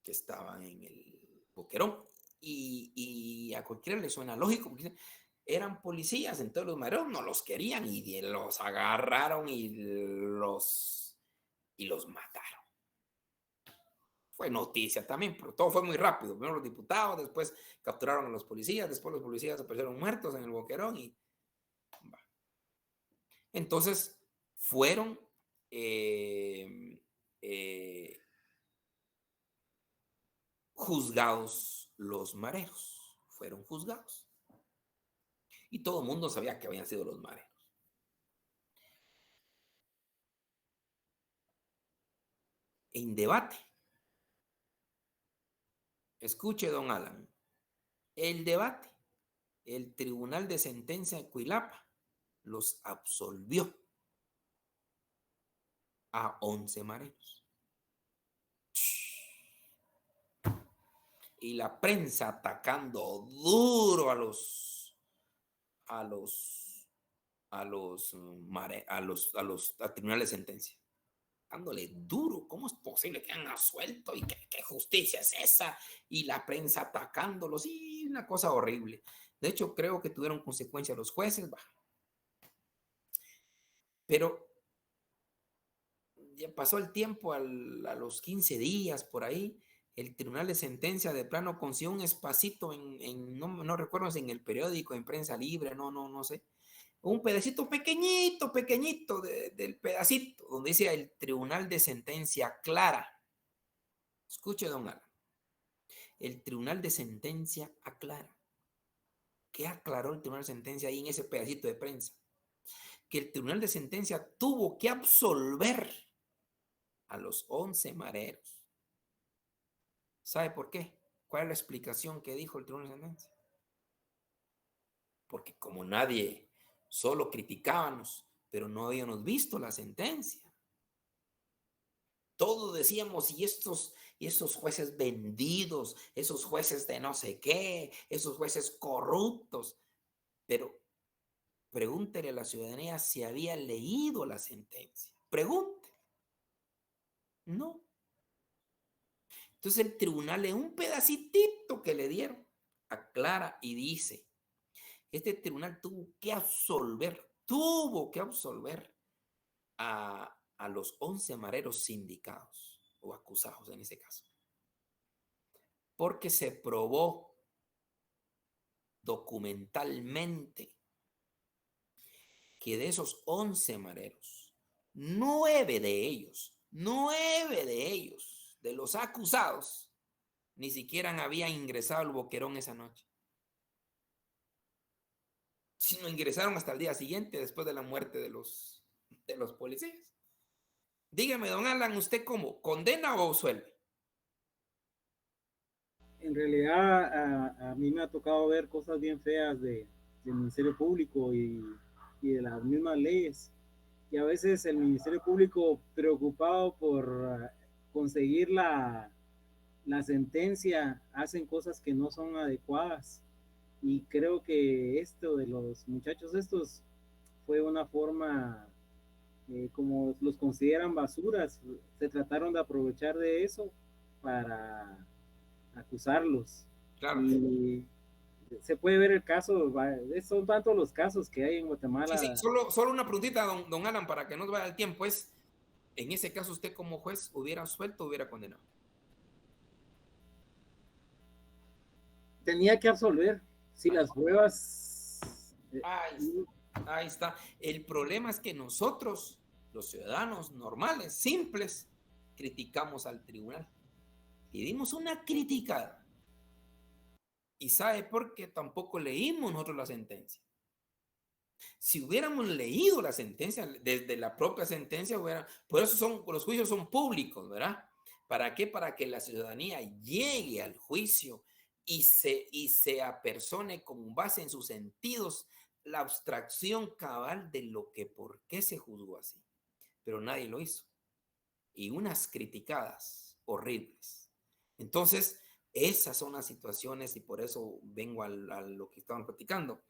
que estaban en el Boquerón. Y a cualquiera le suena lógico, porque eran policías, entonces los mareros no los querían y los agarraron y los mataron. Fue noticia también, pero todo fue muy rápido. Primero los diputados, después capturaron a los policías, después los policías aparecieron muertos en el Boquerón y entonces fueron juzgados los mareros, fueron juzgados. Y todo el mundo sabía que habían sido los mareros. En debate, escuche, don Alan, el debate, el Tribunal de Sentencia de Cuilapa los absolvió a 11 mareros. Y la prensa atacando duro a tribunales de sentencia. dándole duro. ¿Cómo es posible que hayan suelto? ¿Y qué justicia es esa? Y la prensa atacándolos. Y una cosa horrible. De hecho, creo que tuvieron consecuencias los jueces. Pero ya pasó el tiempo, a los 15 días por ahí, el tribunal de sentencia de plano consiguió un espacito no recuerdo si en el periódico, en Prensa Libre, no sé, un pedacito pequeñito, pequeñito del pedacito, donde dice el tribunal de sentencia clara. Escuche, don Alan, el tribunal de sentencia aclara. ¿Qué aclaró el tribunal de sentencia ahí en ese pedacito de prensa? Que el tribunal de sentencia tuvo que absolver a los 11 mareros. ¿Sabe por qué? ¿Cuál es la explicación que dijo el tribunal de sentencia? Porque como nadie, solo criticábamos, pero no habíamos visto la sentencia. Todos decíamos, y estos jueces vendidos, esos jueces de no sé qué, esos jueces corruptos. Pero pregúntele a la ciudadanía si había leído la sentencia. Pregunte. No. Entonces el tribunal, en un pedacitito que le dieron, aclara y dice, este tribunal tuvo que absolver a los 11 mareros sindicados o acusados en ese caso, porque se probó documentalmente que de esos 11 mareros, 9 de ellos, de los acusados, ni siquiera habían ingresado al Boquerón esa noche, sino ingresaron hasta el día siguiente, después de la muerte de los policías. Dígame, don Alan, ¿usted cómo? ¿Condena o absuelve? En realidad, a mí me ha tocado ver cosas bien feas del Ministerio Público y de las mismas leyes. Y a veces el Ministerio Público, preocupado por conseguir la sentencia, hacen cosas que no son adecuadas. Y creo que esto de los muchachos estos fue una forma, como los consideran basuras, se trataron de aprovechar de eso para acusarlos. Claro. Y se puede ver el caso, son tantos los casos que hay en Guatemala. Sí, solo una preguntita, don Alan, para que no nos vaya el tiempo, es, en ese caso, ¿usted como juez hubiera suelto o hubiera condenado? Tenía que absolver, si las pruebas... Ahí está. El problema es que nosotros, los ciudadanos normales, simples, criticamos al tribunal. Y dimos una crítica. ¿Y sabe por qué tampoco leímos nosotros la sentencia? Si hubiéramos leído la sentencia, desde la propia sentencia, por eso los juicios son públicos, ¿verdad? ¿Para qué? Para que la ciudadanía llegue al juicio y se apersone con base en sus sentidos la abstracción cabal de lo que, por qué se juzgó así. Pero nadie lo hizo. Y unas criticadas horribles. Entonces, esas son las situaciones, y por eso vengo a lo que estaban platicando,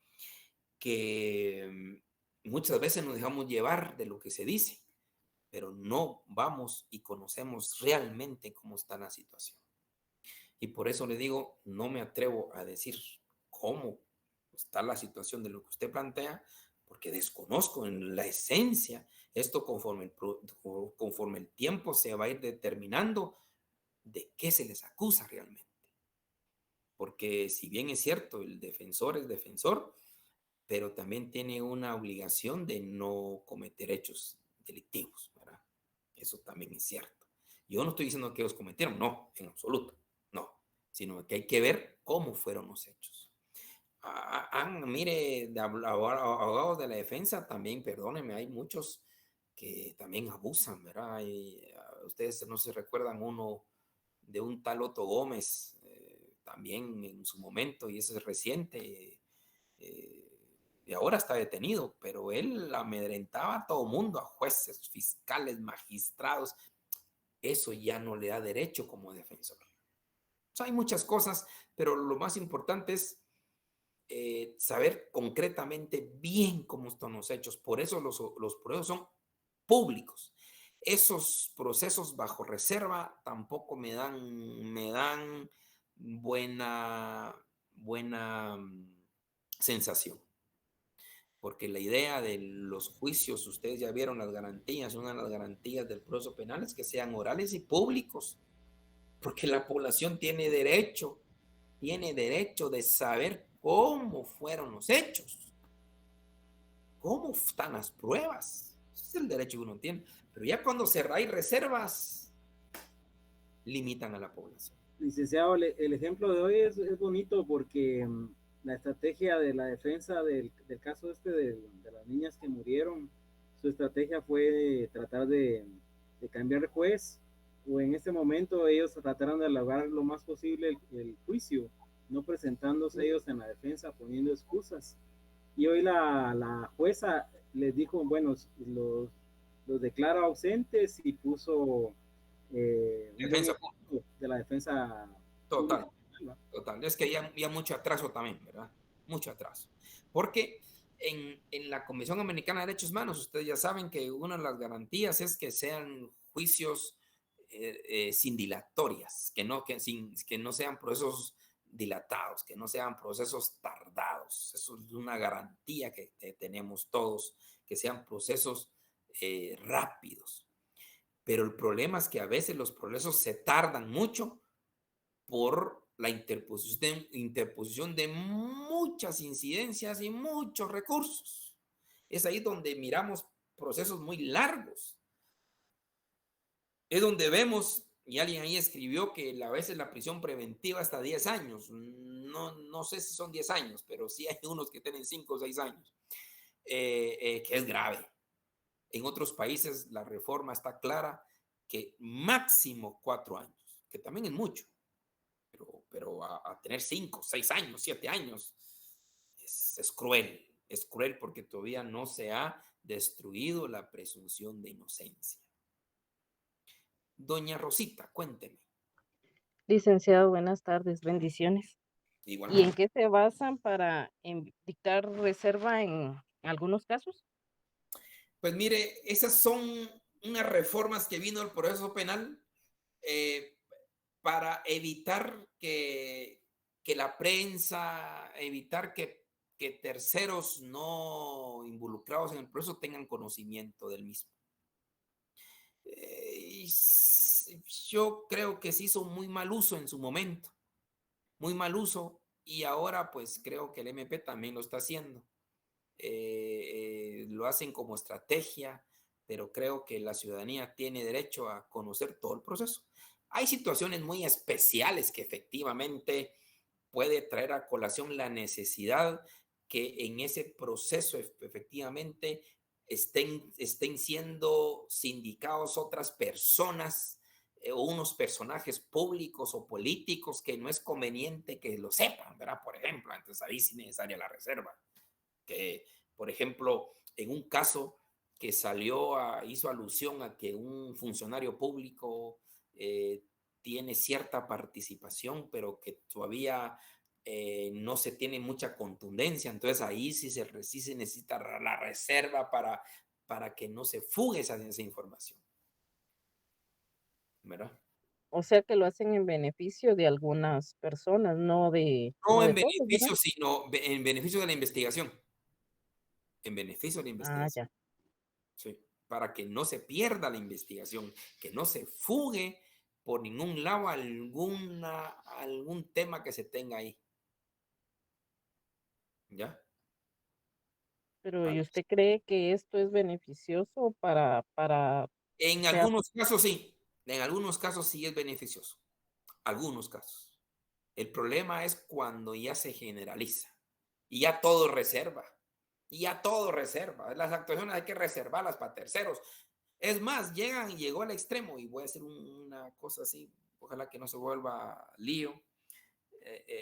que muchas veces nos dejamos llevar de lo que se dice, pero no vamos y conocemos realmente cómo está la situación. Y por eso le digo, no me atrevo a decir cómo está la situación de lo que usted plantea, porque desconozco en la esencia. Esto conforme el tiempo se va a ir determinando de qué se les acusa realmente. Porque si bien es cierto, el defensor es defensor, pero también tiene una obligación de no cometer hechos delictivos, ¿verdad? Eso también es cierto. Yo no estoy diciendo que ellos cometieron, no, en absoluto, no, sino que hay que ver cómo fueron los hechos. Mire, de abogados de la defensa también, perdónenme, hay muchos que también abusan, ¿verdad? Ustedes no se recuerdan uno de un tal Otto Gómez, también en su momento, y ese es reciente, y ahora está detenido, pero él amedrentaba a todo mundo, a jueces, fiscales, magistrados. Eso ya no le da derecho como defensor. O sea, hay muchas cosas, pero lo más importante es saber concretamente bien cómo están los hechos. Por eso los procesos son públicos. Esos procesos bajo reserva tampoco me dan buena sensación. Porque la idea de los juicios, ustedes ya vieron las garantías, una de las garantías del proceso penal es que sean orales y públicos, porque la población tiene derecho de saber cómo fueron los hechos, cómo están las pruebas. Ese es el derecho que uno tiene. Pero ya cuando hay reservas, limitan a la población. Licenciado, el ejemplo de hoy es bonito porque la estrategia de la defensa del caso de las niñas que murieron, su estrategia fue tratar de cambiar el juez, o en este momento ellos trataron de alargar lo más posible el juicio, no presentándose ellos en la defensa, poniendo excusas. Y hoy la jueza les dijo, bueno, los declara ausentes y puso Defensa de la defensa total. Total, es que ya mucho atraso también, ¿verdad? Mucho atraso. Porque en la Comisión Americana de Derechos Humanos, ustedes ya saben que una de las garantías es que sean juicios sin dilatorias, que no sean procesos dilatados, que no sean procesos tardados. Eso es una garantía que tenemos todos, que sean procesos rápidos. Pero el problema es que a veces los procesos se tardan mucho por la interposición de muchas incidencias y muchos recursos. Es ahí donde miramos procesos muy largos. Es donde vemos, y alguien ahí escribió que a veces la prisión preventiva hasta 10 años. No sé si son 10 años, pero sí hay unos que tienen 5 o 6 años, que es grave. En otros países la reforma está clara que máximo 4 años, que también es mucho. Pero a tener 5, 6 años, 7 años, es cruel. Es cruel porque todavía no se ha destruido la presunción de inocencia. Doña Rosita, cuénteme. Licenciado, buenas tardes, bendiciones. Igualmente. ¿Y en qué se basan para dictar reserva en algunos casos? Pues mire, esas son unas reformas que vino el proceso penal para evitar que la prensa, evitar que terceros no involucrados en el proceso tengan conocimiento del mismo. Yo creo que se hizo muy mal uso en su momento, muy mal uso, y ahora pues creo que el MP también lo está haciendo. Lo hacen como estrategia, pero creo que la ciudadanía tiene derecho a conocer todo el proceso. Hay situaciones muy especiales que efectivamente puede traer a colación la necesidad que en ese proceso efectivamente estén siendo sindicados otras personas o unos personajes públicos o políticos que no es conveniente que lo sepan, ¿verdad? Por ejemplo, entonces ahí sí es necesaria la reserva. Que, por ejemplo, en un caso que hizo alusión a que un funcionario público tiene cierta participación, pero que todavía no se tiene mucha contundencia. Entonces ahí sí se necesita la reserva para que no se fugue esa información. ¿Verdad? O sea que lo hacen en beneficio de algunas personas, no de No en todos, beneficio, ¿verdad? sino en beneficio de la investigación. En beneficio de la investigación. Ya. Sí, para que no se pierda la investigación, que no se fugue por ningún lado algún tema que se tenga ahí. ¿Ya? Pero ¿y usted cree que esto es beneficioso para En algunos casos sí, en algunos casos sí es beneficioso. Algunos casos. El problema es cuando ya se generaliza y ya todo reserva. Y ya todo reserva. Las actuaciones hay que reservarlas para terceros. Es más, llegó al extremo, y voy a hacer una cosa así, ojalá que no se vuelva lío.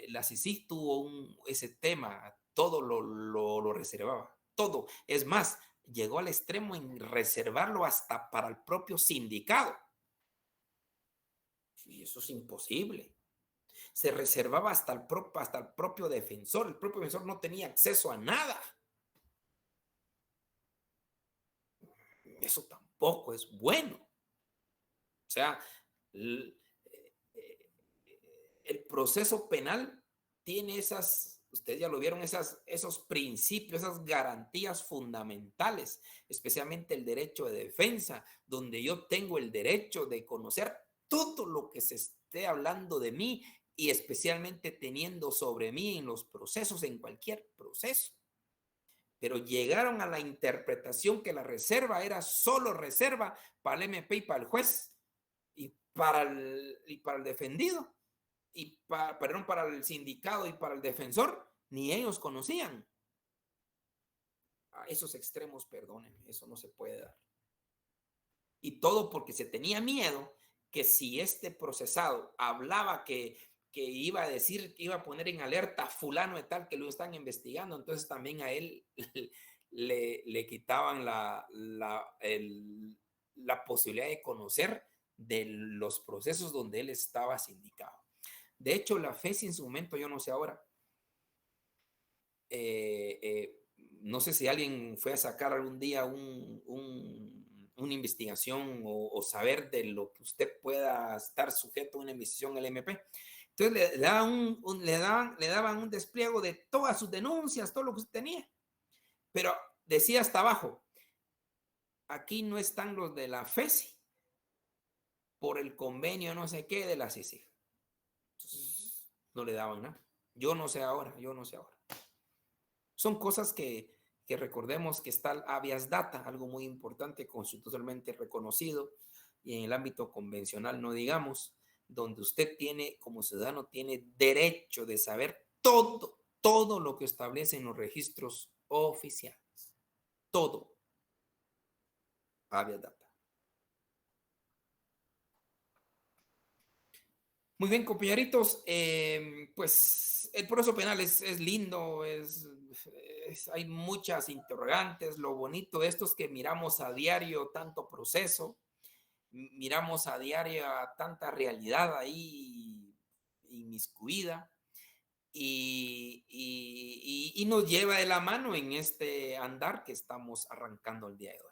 La CICIG tuvo ese tema, todo lo reservaba, todo. Es más, llegó al extremo en reservarlo hasta para el propio sindicado. Y eso es imposible. Se reservaba hasta el propio defensor. El propio defensor no tenía acceso a nada. Eso tampoco es bueno. sea, el, el proceso penal tiene esas, ustedes ya lo vieron, esos principios, esas garantías fundamentales, especialmente el derecho de defensa, donde yo tengo el derecho de conocer todo lo que se esté hablando de mí y especialmente teniendo sobre mí en los procesos, en cualquier proceso. Pero llegaron a la interpretación que la reserva era solo reserva para el MP y para el juez y para el defendido y para el sindicado y para el defensor, ni ellos conocían. A esos extremos, perdónenme, eso no se puede dar. Y todo porque se tenía miedo que si este procesado hablaba que iba a decir, que iba a poner en alerta a fulano de tal que lo están investigando, entonces también a él le quitaban la posibilidad de conocer de los procesos donde él estaba sindicado. De hecho, la FESI en su momento, yo no sé ahora, no sé si alguien fue a sacar algún día una investigación o saber de lo que usted pueda estar sujeto a una investigación en el MP. Entonces le daban un despliego de todas sus denuncias, todo lo que usted tenía. Pero decía hasta abajo, aquí no están los de la FESI por el convenio no sé qué de la CICIG. Entonces, no le daban nada. Yo no sé ahora. Son cosas que recordemos que está el habeas data, algo muy importante, constitucionalmente reconocido, y en el ámbito convencional no digamos, donde usted tiene, como ciudadano, tiene derecho de saber todo lo que establecen los registros oficiales. Todo. Habeas data. Muy bien, compañeritos, pues el proceso penal es lindo, hay muchas interrogantes. Lo bonito de esto es que miramos a diario tanto proceso, miramos a diario a tanta realidad ahí inmiscuida y nos lleva de la mano en este andar que estamos arrancando el día de hoy.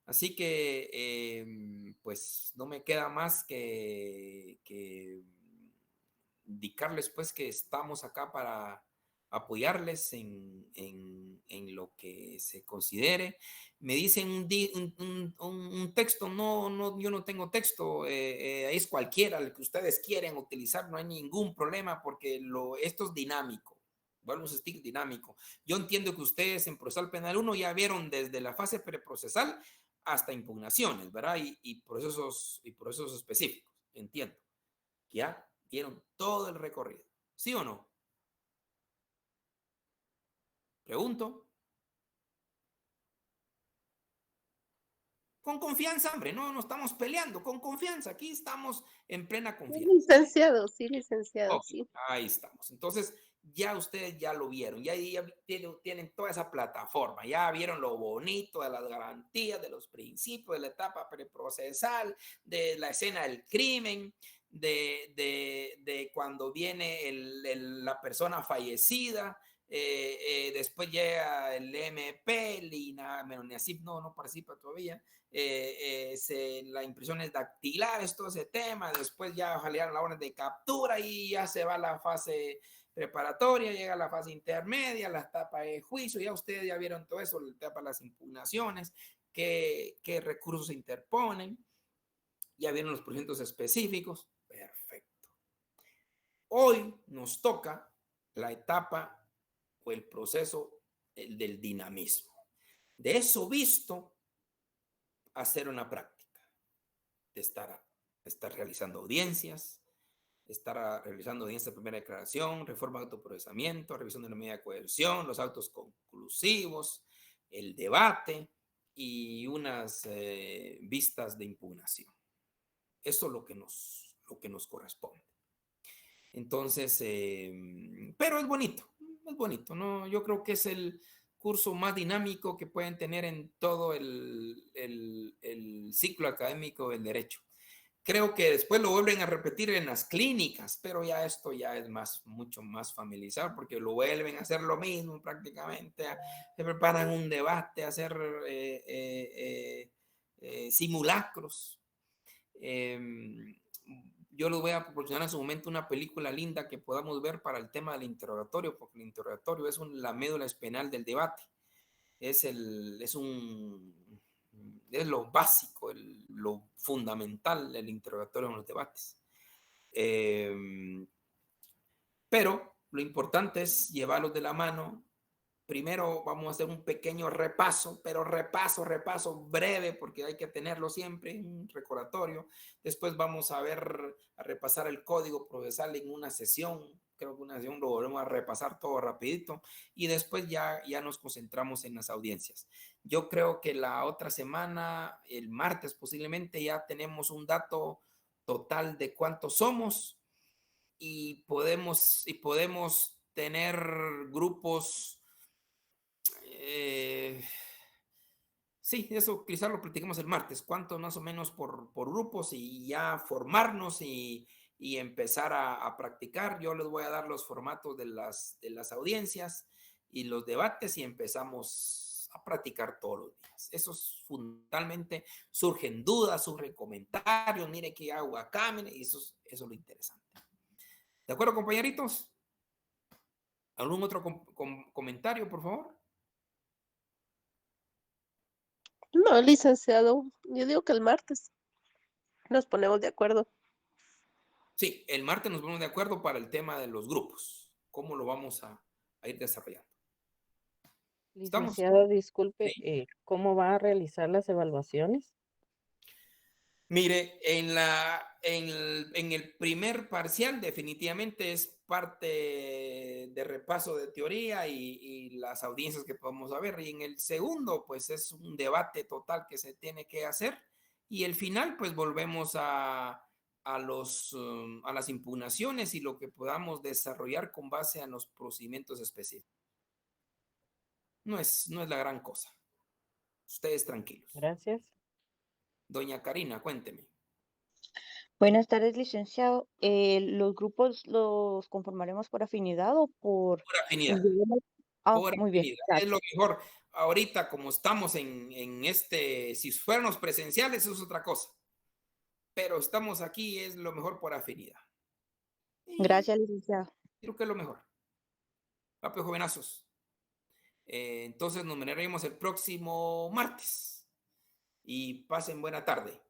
Así que, pues, no me queda más que indicarles, pues, que estamos acá para apoyarles en lo que se considere. Me dicen un texto, no, yo no tengo texto, es cualquiera, el que ustedes quieren utilizar, no hay ningún problema porque esto es dinámico. Vuelvo a insistir, dinámico. Yo entiendo que ustedes en procesal penal 1 ya vieron desde la fase preprocesal hasta impugnaciones, ¿verdad? Y procesos específicos, entiendo. Ya dieron todo el recorrido, ¿sí o no? Pregunto. Con confianza, hombre, no estamos peleando, con confianza, aquí estamos en plena confianza. Sí, licenciado, Okay, sí. ahí estamos. Entonces, ya ustedes ya lo vieron, ya tienen toda esa plataforma, ya vieron lo bonito de las garantías, de los principios, de la etapa preprocesal, de la escena del crimen, de cuando viene la persona fallecida, después llega el MP, el INASIF no participa todavía, las impresiones dactilares, todo ese tema, después ya salieron la orden de captura y ya se va a la fase preparatoria, llega a la fase intermedia, la etapa de juicio, ya ustedes ya vieron todo eso, la etapa de las impugnaciones, qué recursos se interponen, ya vieron los procedimientos específicos, perfecto. Hoy nos toca la etapa o el proceso del dinamismo. De eso visto, hacer una práctica de estar realizando audiencias, estar realizando audiencias de primera declaración, reforma de autoprocesamiento, revisión de la medida de coerción, los autos conclusivos, el debate y unas vistas de impugnación. Eso es lo que nos corresponde. Entonces, pero es bonito, ¿no? Yo creo que es el curso más dinámico que pueden tener en todo el ciclo académico del derecho. Creo que después lo vuelven a repetir en las clínicas, pero ya esto ya es mucho más familiarizado porque lo vuelven a hacer lo mismo prácticamente, se preparan un debate, hacer simulacros. Yo les voy a proporcionar en su momento una película linda que podamos ver para el tema del interrogatorio, porque el interrogatorio es la médula espinal del debate. Es lo básico, lo fundamental del interrogatorio en los debates. Pero lo importante es llevarlos de la mano. Primero vamos a hacer un pequeño repaso, pero repaso breve, porque hay que tenerlo siempre, un recordatorio. Después vamos a repasar el código procesal en una sesión. Creo que una sesión lo volvemos a repasar todo rapidito y después ya nos concentramos en las audiencias. Yo creo que la otra semana, el martes posiblemente, ya tenemos un dato total de cuántos somos y podemos tener grupos. Sí, eso quizás lo platicamos el martes, cuánto más o menos por grupos y ya formarnos y empezar a practicar. Yo les voy a dar los formatos de las audiencias y los debates y empezamos a practicar todos los días. Eso es fundamentalmente, surgen dudas, surgen comentarios, mire qué hago acá, mire, y eso es lo interesante. ¿De acuerdo, compañeritos? ¿Algún otro comentario, por favor? No, licenciado, yo digo que el martes nos ponemos de acuerdo. Sí, el martes nos ponemos de acuerdo para el tema de los grupos. ¿Cómo lo vamos a ir desarrollando? ¿Estamos? Licenciado, disculpe, Sí. ¿cómo va a realizar las evaluaciones? Mire, en el primer parcial definitivamente es parte de repaso de teoría y las audiencias que podemos ver. Y en el segundo, pues es un debate total que se tiene que hacer. Y el final, pues volvemos a las impugnaciones y lo que podamos desarrollar con base a los procedimientos específicos. No es la gran cosa. Ustedes tranquilos. Gracias. Doña Karina, cuénteme. Buenas tardes, licenciado. ¿Los grupos los conformaremos por afinidad o por Por afinidad. idioma? Ah, Por muy bien, afinidad. Es gracias. lo mejor. Ahorita, como estamos si fuéramos presenciales, eso es otra cosa. Pero estamos aquí, es lo mejor por afinidad. Y Gracias, licenciado. creo que es lo mejor. Pues, jovenazos. Entonces nos veremos el próximo martes. Y pasen buena tarde.